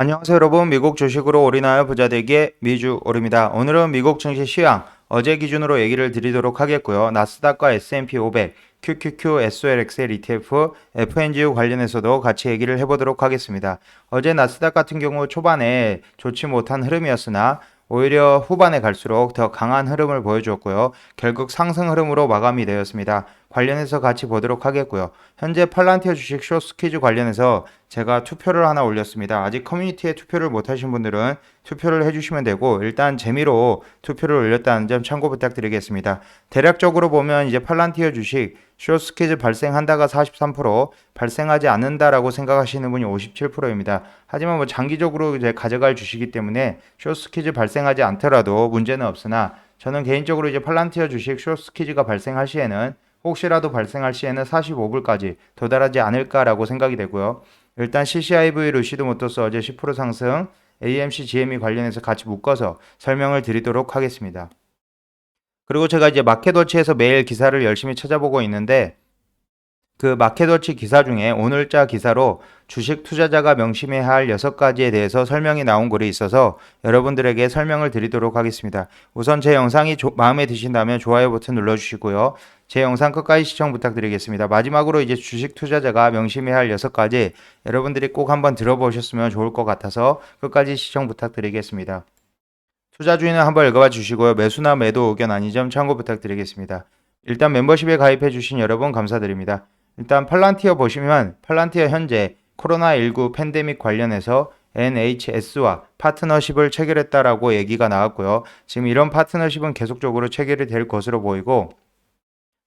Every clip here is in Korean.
안녕하세요 여러분. 미국 주식으로 올인하여 부자 되기의 미주올입니다. 오늘은 미국 증시 시황 어제 기준으로 얘기를 드리도록 하겠고요. 나스닥과 S&P 500, QQQ, SOLXL ETF, FNGU 관련해서도 같이 얘기를 해보도록 하겠습니다. 어제 나스닥 같은 경우 초반에 좋지 못한 흐름이었으나 오히려 후반에 갈수록 더 강한 흐름을 보여주었고요. 결국 상승 흐름으로 마감이 되었습니다. 관련해서 같이 보도록 하겠고요. 현재 팔란티어 주식 쇼스 퀴즈 관련해서 제가 투표를 하나 올렸습니다. 아직 커뮤니티에 투표를 못하신 분들은 투표를 해주시면 되고 일단 재미로 투표를 올렸다는 점 참고 부탁드리겠습니다. 대략적으로 보면 이제 팔란티어 주식 쇼스 퀴즈 발생한다가 43%, 발생하지 않는다라고 생각하시는 분이 57%입니다. 하지만 뭐 장기적으로 이제 가져갈 주식이기 때문에 쇼스 퀴즈 발생하지 않더라도 문제는 없으나 저는 개인적으로 이제 팔란티어 주식 쇼스 퀴즈가 발생할 시에는 혹시라도 발생할 시에는 45불까지 도달하지 않을까라고 생각이 되고요. 일단 CCIV 루시드모터스 어제 10% 상승, AMC GME 관련해서 같이 묶어서 설명을 드리도록 하겠습니다. 그리고 제가 이제 마켓워치에서 매일 기사를 열심히 찾아보고 있는데 그 마켓워치 기사 중에 오늘자 기사로 주식 투자자가 명심해야 할 6가지에 대해서 설명이 나온 글이 있어서 여러분들에게 설명을 드리도록 하겠습니다. 우선 제 영상이 마음에 드신다면 좋아요 버튼 눌러주시고요. 제 영상 끝까지 시청 부탁드리겠습니다. 마지막으로 이제 주식 투자자가 명심해야 할 6가지 여러분들이 꼭 한번 들어보셨으면 좋을 것 같아서 끝까지 시청 부탁드리겠습니다. 투자주의는 한번 읽어봐 주시고요. 매수나 매도 의견 아닌 점 참고 부탁드리겠습니다. 일단 멤버십에 가입해 주신 여러분 감사드립니다. 일단 팔란티어 보시면 팔란티어 현재 코로나19 팬데믹 관련해서 NHS와 파트너십을 체결했다라고 얘기가 나왔고요. 지금 이런 파트너십은 계속적으로 체결이 될 것으로 보이고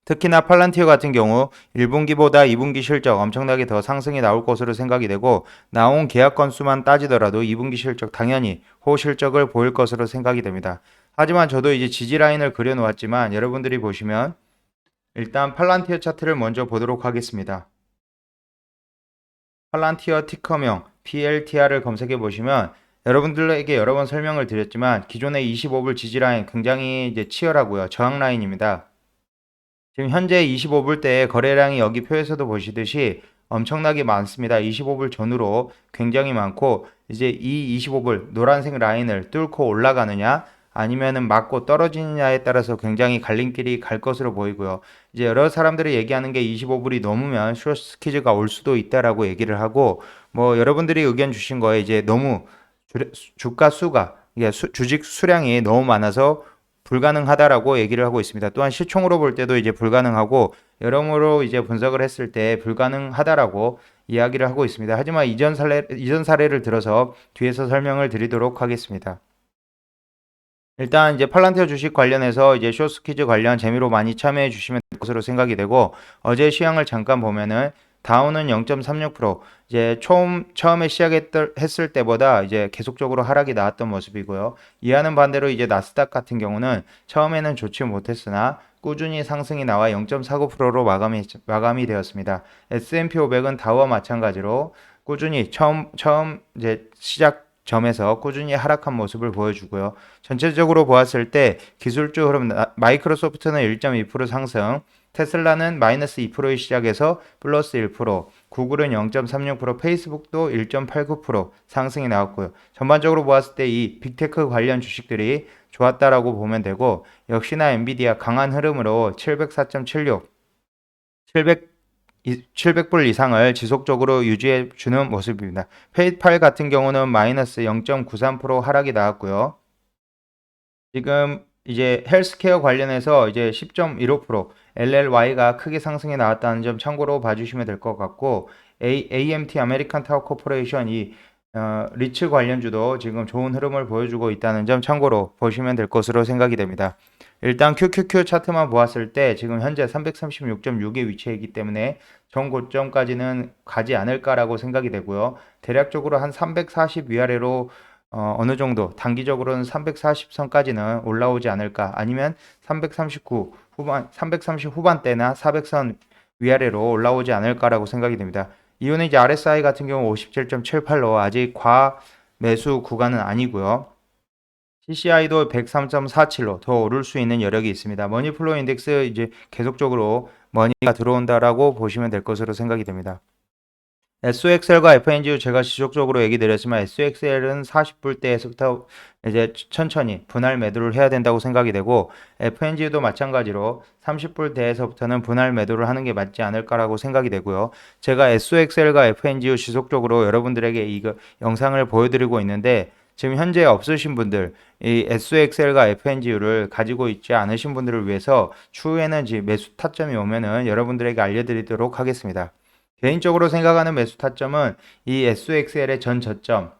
특히나 팔란티어 같은 경우 1분기보다 2분기 실적 엄청나게 더 상승이 나올 것으로 생각이 되고 나온 계약 건수만 따지더라도 2분기 실적 당연히 호실적을 보일 것으로 생각이 됩니다. 하지만 저도 이제 지지라인을 그려놓았지만 여러분들이 보시면 일단 팔란티어 차트를 먼저 보도록 하겠습니다. 팔란티어 티커명 PLTR을 검색해 보시면 여러분들에게 여러 번 설명을 드렸지만 기존의 25불 지지라인 굉장히 이제 치열하고요. 저항 라인입니다. 지금 현재 25불대의 거래량이 여기 표에서도 보시듯이 엄청나게 많습니다. 25불 전후로 굉장히 많고 이제 이 25불 노란색 라인을 뚫고 올라가느냐 아니면은 맞고 떨어지느냐에 따라서 굉장히 갈림길이 갈 것으로 보이고요. 이제 여러 사람들이 얘기하는 게 25불이 넘으면 쇼스 퀴즈가 올 수도 있다라고 얘기를 하고 뭐 여러분들이 의견 주신 거에 이제 너무 주가 수가 주식 수량이 너무 많아서 불가능하다라고 얘기를 하고 있습니다. 또한 시총으로 볼 때도 이제 불가능하고 여러모로 이제 분석을 했을 때 불가능하다라고 이야기를 하고 있습니다. 하지만 이전 사례를 들어서 뒤에서 설명을 드리도록 하겠습니다. 일단 이제 팔란티어 주식 관련해서 이제 쇼스 퀴즈 관련 재미로 많이 참여해 주시면 될 것으로 생각이 되고 어제 시황을 잠깐 보면은 다우는 0.36% 이제 처음에 시작했을 때보다 이제 계속적으로 하락이 나왔던 모습이고요. 이하는 반대로 이제 나스닥 같은 경우는 처음에는 좋지 못했으나 꾸준히 상승이 나와 0.49%로 마감이 되었습니다. S&P 500은 다우와 마찬가지로 꾸준히 처음 이제 시작 점에서 꾸준히 하락한 모습을 보여주고요. 전체적으로 보았을 때 기술주 흐름 마이크로소프트는 1.2% 상승, 테슬라는 마이너스 2%의 시작에서 플러스 1%, 구글은 0.36%, 페이스북도 1.89% 상승이 나왔고요. 전반적으로 보았을 때 이 빅테크 관련 주식들이 좋았다라고 보면 되고 역시나 엔비디아 강한 흐름으로 704.76, 700불 이상을 지속적으로 유지해 주는 모습입니다. 페이팔 같은 경우는 마이너스 0.93% 하락이 나왔고요. 지금 이제 헬스케어 관련해서 이제 10.15% LLY가 크게 상승이 나왔다는 점 참고로 봐주시면 될 것 같고 AMT 아메리칸 타워 코퍼레이션 이 리츠 관련주도 지금 좋은 흐름을 보여주고 있다는 점 참고로 보시면 될 것으로 생각이 됩니다. 일단 QQQ 차트만 보았을 때 지금 현재 336.6에 위치해 있기 때문에 전 고점까지는 가지 않을까라고 생각이 되고요. 대략적으로 한 340 위아래로 어느 정도 단기적으로는 340선까지는 올라오지 않을까 아니면 330 후반대나 400선 위아래로 올라오지 않을까라고 생각이 됩니다. 이유는 이제 RSI 같은 경우 57.78로 아직 과매수 구간은 아니고요. CCI도 103.47로 더 오를 수 있는 여력이 있습니다. 머니플로우 인덱스 이제 계속적으로 머니가 들어온다라고 보시면 될 것으로 생각이 됩니다. SOXL과 FNGU 제가 지속적으로 얘기 드렸지만 SOXL은 40불대에서부터 이제 천천히 분할 매도를 해야 된다고 생각이 되고 FNGU도 마찬가지로 30불대에서부터는 분할 매도를 하는 게 맞지 않을까라고 생각이 되고요. 제가 SOXL과 FNGU 지속적으로 여러분들에게 이 영상을 보여드리고 있는데 지금 현재 없으신 분들 이 SOXL과 FNGU를 가지고 있지 않으신 분들을 위해서 추후에는 매수 타점이 오면은 여러분들에게 알려드리도록 하겠습니다. 개인적으로 생각하는 매수 타점은 이 SOXL의 전 저점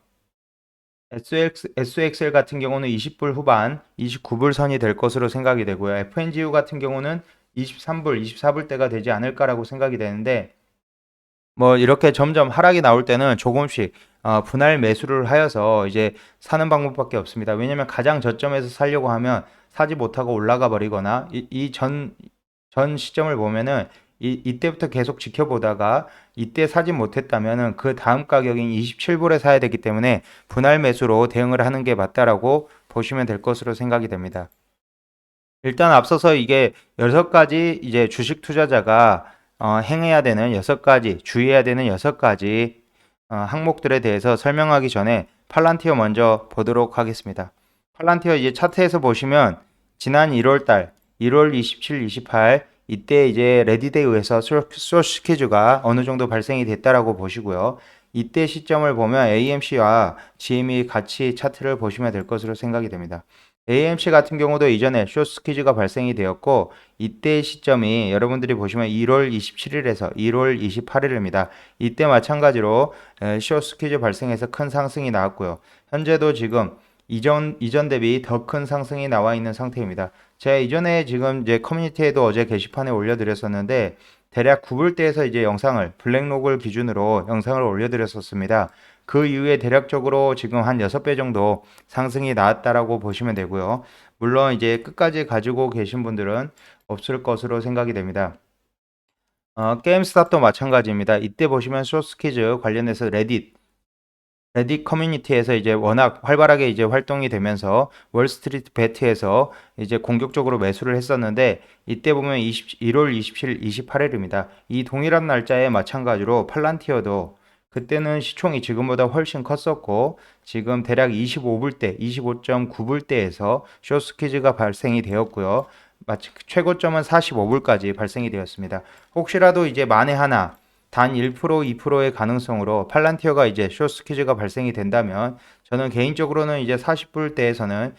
SOXL 같은 경우는 20불 후반 29불 선이 될 것으로 생각이 되고요. FNGU 같은 경우는 23불 24불대가 되지 않을까라고 생각이 되는데 뭐 이렇게 점점 하락이 나올 때는 조금씩 분할 매수를 하여서 이제 사는 방법밖에 없습니다. 왜냐면 가장 저점에서 살려고 하면 사지 못하고 올라가 버리거나 이 전 시점을 보면은 이때부터 계속 지켜보다가 이때 사지 못했다면은 그 다음 가격인 27불에 사야 되기 때문에 분할 매수로 대응을 하는 게 맞다라고 보시면 될 것으로 생각이 됩니다. 일단 앞서서 이게 6가지 이제 주식 투자자가 행해야 되는 6가지, 주의해야 되는 6가지 항목들에 대해서 설명하기 전에 팔란티어 먼저 보도록 하겠습니다. 팔란티어 이제 차트에서 보시면 지난 1월달 1월 27, 28 이때 이제 레디데이에서 쇼스퀴즈가 어느 정도 발생이 됐다라고 보시고요. 이때 시점을 보면 AMC와 GM이 같이 차트를 보시면 될 것으로 생각이 됩니다. AMC 같은 경우도 이전에 쇼스퀴즈가 발생이 되었고 이때 시점이 여러분들이 보시면 1월 27일에서 1월 28일입니다. 이때 마찬가지로 쇼스퀴즈 발생해서 큰 상승이 나왔고요. 현재도 지금 이전 대비 더 큰 상승이 나와 있는 상태입니다. 제가 이전에 지금 이제 커뮤니티에도 어제 게시판에 올려드렸었는데 대략 9불대에서 이제 영상을 블랙록을 기준으로 영상을 올려드렸었습니다. 그 이후에 대략적으로 지금 한 6배 정도 상승이 나왔다라고 보시면 되고요. 물론 이제 끝까지 가지고 계신 분들은 없을 것으로 생각이 됩니다. 게임스탑도 마찬가지입니다. 이때 보시면 쇼스퀴즈 관련해서 레딧 커뮤니티에서 이제 워낙 활발하게 이제 활동이 되면서 월스트리트 배트에서 이제 공격적으로 매수를 했었는데 이때 보면 1월 27일, 28일입니다. 이 동일한 날짜에 마찬가지로 팔란티어도 그때는 시총이 지금보다 훨씬 컸었고 지금 대략 25불대, 25.9불대에서 쇼스퀴즈가 발생이 되었고요. 마치 최고점은 45불까지 발생이 되었습니다. 혹시라도 이제 만에 하나 단 1%, 2%의 가능성으로 팔란티어가 이제 쇼스퀴즈가 발생이 된다면 저는 개인적으로는 이제 40불대에서는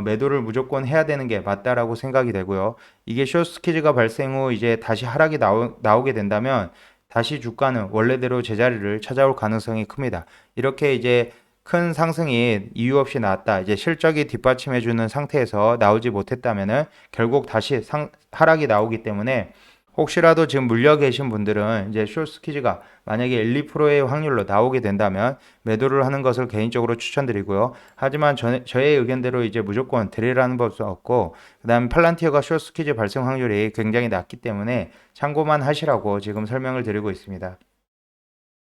매도를 무조건 해야 되는 게 맞다라고 생각이 되고요. 이게 쇼스퀴즈가 발생 후 이제 다시 하락이 나오게 된다면 다시 주가는 원래대로 제자리를 찾아올 가능성이 큽니다. 이렇게 이제 큰 상승이 이유 없이 나왔다. 이제 실적이 뒷받침해주는 상태에서 나오지 못했다면은 결국 다시 하락이 나오기 때문에 혹시라도 지금 물려 계신 분들은 이제 쇼스퀴즈가 만약에 1, 2%의 확률로 나오게 된다면 매도를 하는 것을 개인적으로 추천드리고요. 하지만 저의 의견대로 이제 무조건 드리라는 법은 없고 그다음 팔란티어가 쇼스퀴즈 발생 확률이 굉장히 낮기 때문에 참고만 하시라고 지금 설명을 드리고 있습니다.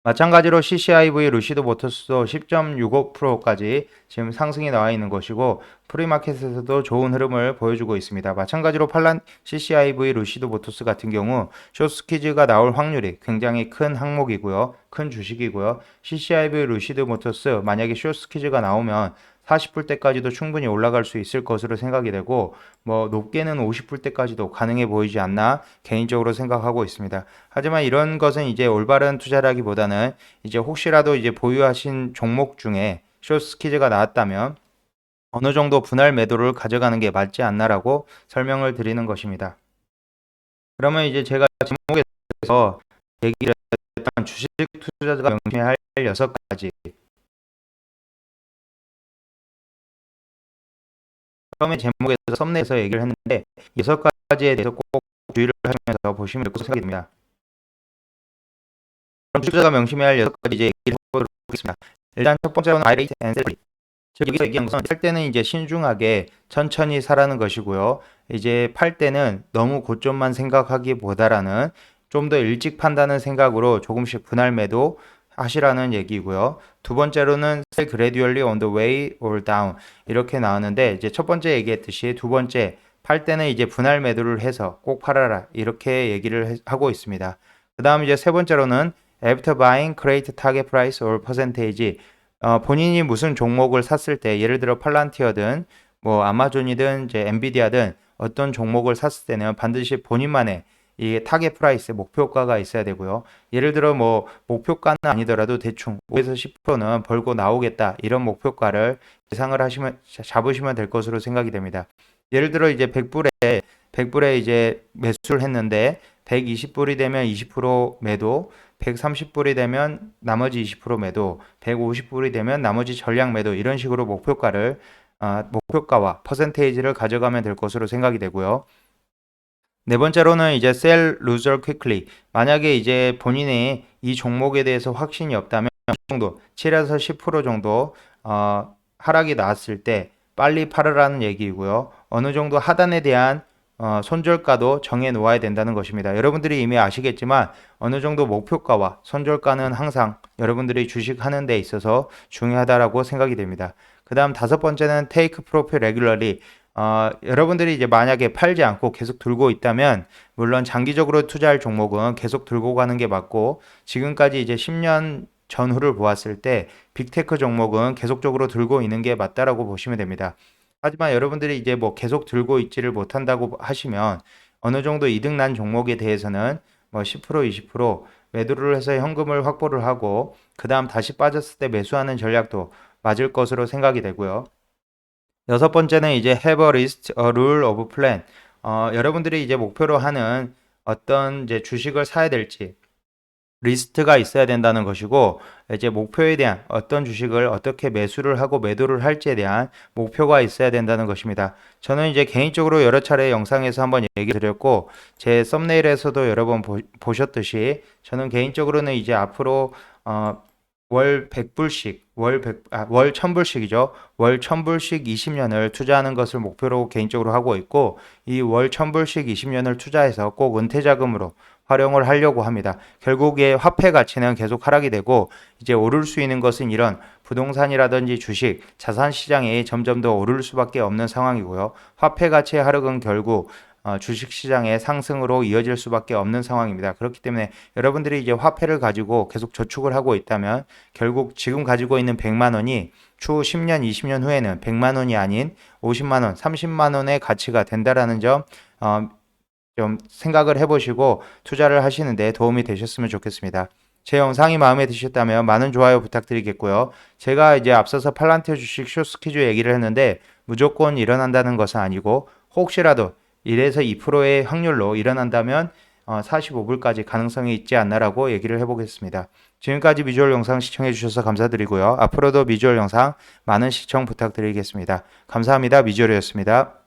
마찬가지로 CCIV 루시드 모터스도 10.65%까지 지금 상승이 나와 있는 것이고 프리마켓에서도 좋은 흐름을 보여주고 있습니다. 마찬가지로 CCIV 루시드 모터스 같은 경우 쇼스퀴즈가 나올 확률이 굉장히 큰 항목이고요. 큰 주식이고요. CCIV 루시드 모터스 만약에 쇼스퀴즈가 나오면 40불대까지도 충분히 올라갈 수 있을 것으로 생각이 되고 뭐 높게는 50불대까지도 가능해 보이지 않나 개인적으로 생각하고 있습니다. 하지만 이런 것은 이제 올바른 투자라기보다는 이제 혹시라도 이제 보유하신 종목 중에 쇼스퀴즈가 나왔다면 어느 정도 분할 매도를 가져가는 게 맞지 않나라고 설명을 드리는 것입니다. 그러면 이제 제가 제목에서 얘기를 했던 주식 투자자가 명심해야 할 6가지 처음에 제목에서 썸네일에서 얘기를 했는데 6가지에 대해서 꼭 주의를 하시면서 보시면 될 것으로 생각이 됩니다. 그럼 투자자가 명심해야 할 6가지 이제 얘기를 해보도록 하겠습니다. 일단 첫 번째로는 buy rate and sell rate. 즉 여기서 얘기한 것은 살 때는 이제 신중하게 천천히 사라는 것이고요. 이제 팔 때는 너무 고점만 생각하기보다라는 좀 더 일찍 판다는 생각으로 조금씩 분할 매도 하시라는 얘기고요. 두 번째로는 sell gradually on the way or down 이렇게 나오는데 이제 첫 번째 얘기했듯이 두 번째 팔 때는 이제 분할 매도를 해서 꼭 팔아라 이렇게 얘기를 하고 있습니다. 그 다음 이제 세 번째로는 After buying, create target price or percentage. 본인이 무슨 종목을 샀을 때, 예를 들어 팔란티어든 뭐 아마존이든 이제 엔비디아든 어떤 종목을 샀을 때는 반드시 본인만의 이 타겟 프라이스 목표가가 있어야 되고요. 예를 들어 뭐 목표가는 아니더라도 대충 5에서 10%는 벌고 나오겠다 이런 목표가를 예상을 하시면 잡으시면 될 것으로 생각이 됩니다. 예를 들어 이제 100불에 이제 매수를 했는데 120불이 되면 20% 매도, 130불이 되면 나머지 20% 매도, 150불이 되면 나머지 전량 매도 이런 식으로 목표가와 퍼센테이지를 가져가면 될 것으로 생각이 되고요. 네 번째로는 이제 sell loser quickly. 만약에 이제 본인이 이 종목에 대해서 확신이 없다면 어느 정도 7에서 10% 정도 하락이 나왔을 때 빨리 팔으라는 얘기이고요. 어느 정도 하단에 대한 손절가도 정해 놓아야 된다는 것입니다. 여러분들이 이미 아시겠지만 어느 정도 목표가와 손절가는 항상 여러분들이 주식하는 데 있어서 중요하다라고 생각이 됩니다. 그 다음 다섯 번째는 take profit regularly. 여러분들이 이제 만약에 팔지 않고 계속 들고 있다면 물론 장기적으로 투자할 종목은 계속 들고 가는 게 맞고 지금까지 이제 10년 전후를 보았을 때 빅테크 종목은 계속적으로 들고 있는 게 맞다라고 보시면 됩니다. 하지만 여러분들이 이제 뭐 계속 들고 있지를 못한다고 하시면 어느 정도 이득 난 종목에 대해서는 뭐 10%, 20% 매도를 해서 현금을 확보를 하고 그 다음 다시 빠졌을 때 매수하는 전략도 맞을 것으로 생각이 되고요. 여섯 번째는 이제 have a list, a rule of plan. 여러분들이 이제 목표로 하는 어떤 이제 주식을 사야 될지 리스트가 있어야 된다는 것이고 이제 목표에 대한 어떤 주식을 어떻게 매수를 하고 매도를 할지에 대한 목표가 있어야 된다는 것입니다. 저는 이제 개인적으로 여러 차례 영상에서 한번 얘기 드렸고 제 썸네일에서도 여러 번 보셨듯이 저는 개인적으로는 이제 앞으로 월 100불씩 월 1000불씩이죠. 월 1000불씩 20년을 투자하는 것을 목표로 개인적으로 하고 있고 이 월 1000불씩 20년을 투자해서 꼭 은퇴 자금으로 활용을 하려고 합니다. 결국에 화폐 가치는 계속 하락이 되고 이제 오를 수 있는 것은 이런 부동산이라든지 주식, 자산 시장이 점점 더 오를 수밖에 없는 상황이고요. 화폐 가치의 하락은 결국 주식 시장의 상승으로 이어질 수밖에 없는 상황입니다. 그렇기 때문에 여러분들이 이제 화폐를 가지고 계속 저축을 하고 있다면 결국 지금 가지고 있는 100만 원이 추후 10년, 20년 후에는 100만 원이 아닌 50만 원, 30만 원의 가치가 된다라는 점 좀 생각을 해보시고 투자를 하시는데 도움이 되셨으면 좋겠습니다. 제 영상이 마음에 드셨다면 많은 좋아요 부탁드리겠고요. 제가 이제 앞서서 팔란티어 주식 쇼스퀴즈 얘기를 했는데 무조건 일어난다는 것은 아니고 혹시라도 1에서 2%의 확률로 일어난다면 45불까지 가능성이 있지 않나라고 얘기를 해보겠습니다. 지금까지 미주얼 영상 시청해 주셔서 감사드리고요. 앞으로도 미주얼 영상 많은 시청 부탁드리겠습니다. 감사합니다. 미주얼이었습니다.